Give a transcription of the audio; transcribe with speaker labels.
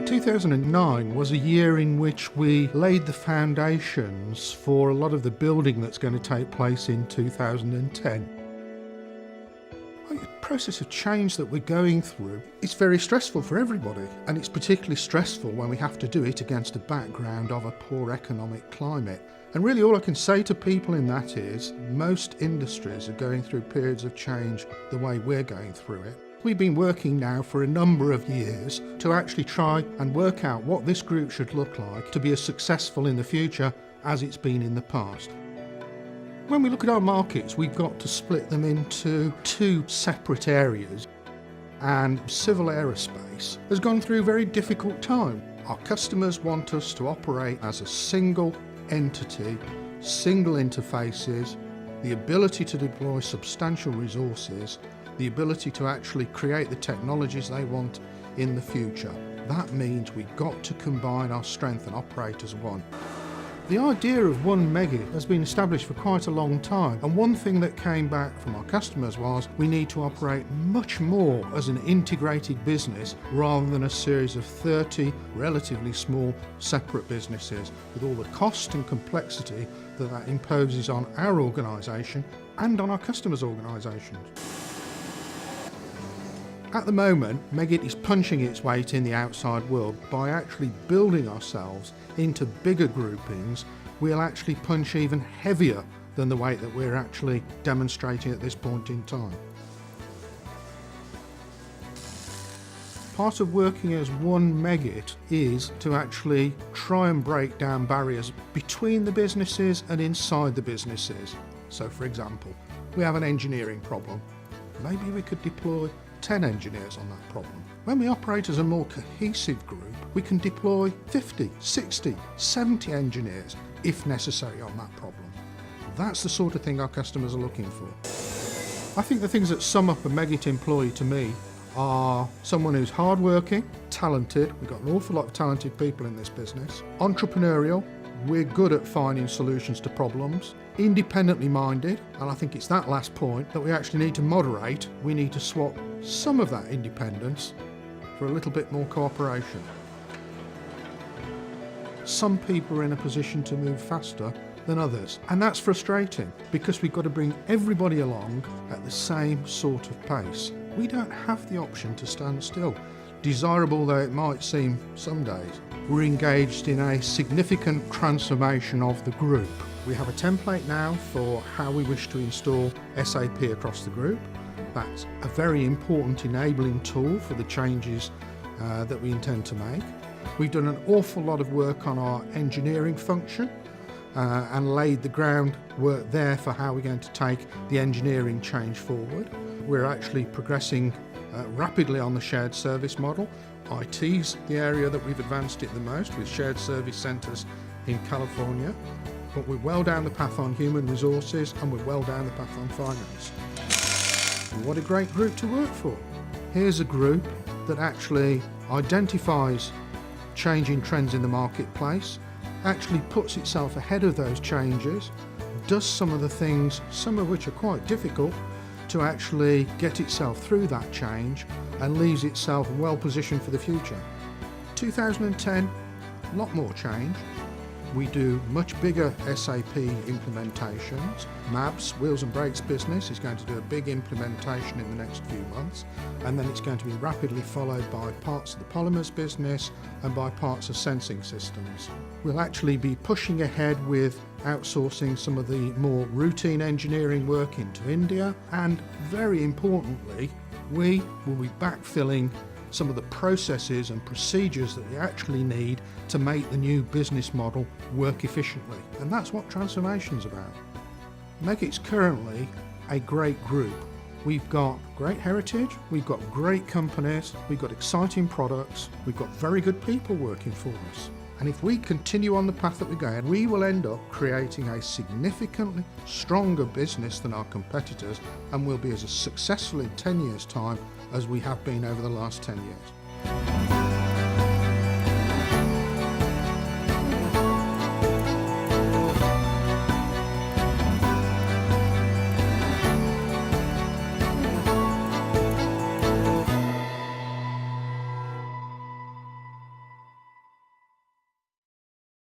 Speaker 1: 2009 was a year in which we laid the foundations for a lot of the building that's going to take place in 2010. The process of change that we're going through is very stressful for everybody, and it's particularly stressful when we have to do it against a background of a poor economic climate. And really all I can say to people in that is most industries are going through periods of change the way we're going through it. We've been working now for a number of years to actually try and work out what this group should look like to be as successful in the future as it's been in the past. When we look at our markets, we've got to split them into two separate areas, and civil aerospace has gone through a very difficult time. Our customers want us to operate as a single entity, single interfaces, the ability to deploy substantial resources, the ability to actually create the technologies they want in the future. That means we've got to combine our strength and operate as one. The idea of one Meggitt has been established for quite a long time, and one thing that came back from our customers was we need to operate much more as an integrated business rather than a series of 30 relatively small separate businesses, with all the cost and complexity that imposes on our organisation and on our customers' organisations. At the moment, Meggitt is punching its weight in the outside world by actually building ourselves into bigger groupings. We'll actually punch even heavier than the weight that we're actually demonstrating at this point in time. Part of working as one Meggitt is to actually try and break down barriers between the businesses and inside the businesses. So for example, we have an engineering problem. Maybe we could deploy 10 engineers on that problem. When we operate as a more cohesive group, we can deploy 50, 60, 70 engineers if necessary on that problem. That's the sort of thing our customers are looking for. I think the things that sum up a Meggitt employee to me are someone who's hardworking, talented, we've got an awful lot of talented people in this business, entrepreneurial, we're good at finding solutions to problems, independently minded, and I think it's that last point that we actually need to moderate. We need to swap some of that independence for a little bit more cooperation. Some people are in a position to move faster than others, and that's frustrating because we've got to bring everybody along at the same sort of pace. We don't have the option to stand still, desirable though it might seem some days. We're engaged in a significant transformation of the group. We have a template now for how we wish to install SAP across the group. That's a very important enabling tool for the changes that we intend to make. We've done an awful lot of work on our engineering function and laid the groundwork there for how we're going to take the engineering change forward. We're actually progressing rapidly on the shared service model. IT's the area that we've advanced it the most, with shared service centres in California. But we're well down the path on human resources, and we're well down the path on finance. And what a great group to work for. Here's a group that actually identifies changing trends in the marketplace, actually puts itself ahead of those changes, does some of the things, some of which are quite difficult, to actually get itself through that change and leaves itself well positioned for the future. 2010, a lot more change. We do much bigger SAP implementations. MAB's Wheels and Brakes business is going to do a big implementation in the next few months, and then it's going to be rapidly followed by parts of the polymers business and by parts of sensing systems. We'll actually be pushing ahead with outsourcing some of the more routine engineering work into India, and very importantly, we will be backfilling some of the processes and procedures that we actually need to make the new business model work efficiently. And that's what transformation's about. Meggitt's currently a great group. We've got great heritage, we've got great companies, we've got exciting products, we've got very good people working for us. And if we continue on the path that we're going, we will end up creating a significantly stronger business than our competitors, and we'll be as successful in 10 years' time as we have been over the last 10 years.